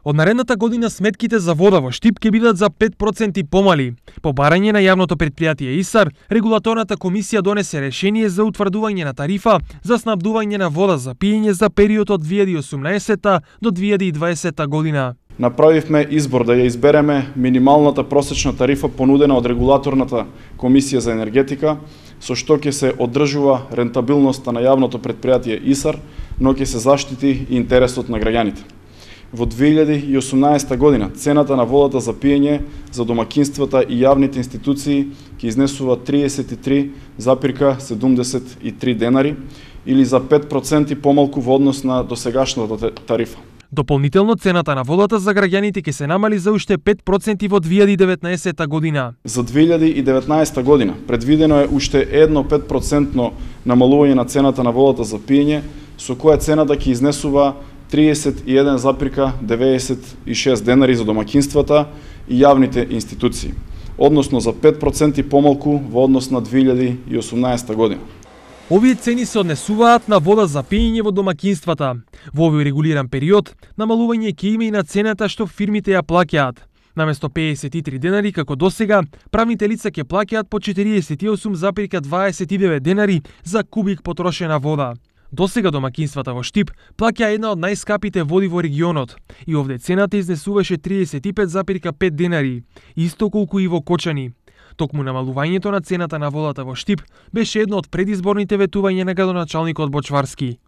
Од наредната година сметките за вода во Штип ќе бидат за 5% помали. По барање на јавното претпријатие ИСАР, регулаторната комисија донесе решение за утврдување на тарифа за снабдување на вода за пиење за период од 2018 до 2020 година. Направивме избор да ја избереме минималната просечна тарифа понудена од регулаторната комисија за енергетика, со што ќе се одржува рентабилноста на јавното претпријатие ИСАР, но ќе се заштити и интересот на граѓаните. Во 2018 година цената на водата за пиење за домакинствата и јавните институции ќе изнесува 33,73 денари или за 5% помалку во однос на досегашната тарифа. Дополнително цената на водата за граѓаните ќе се намали за уште 5% во 2019 година. За 2019 година предвидено е уште едно 5% намалување на цената на водата за пиење, со која цената ќе изнесува 31,96 денари за домакинствата и јавните институции, односно за 5% помалку во однос на 2018 година. Овие цени се однесуваат на вода за пиење во домакинствата. Во овој регулиран период, намалување ќе има и на цената што фирмите ја плаќаат. Наместо 53 денари како досега, правните лица ќе плаќаат по 48,29 денари за кубик потрошена вода. Досега домакинствата во Штип плаќа една од најскапите води во регионот и овде цената изнесуваше 35,5 денари, исто колку и во Кочани. Токму намалувањето на цената на водата во Штип беше едно од предизборните ветувања на градоначалникот Бочварски.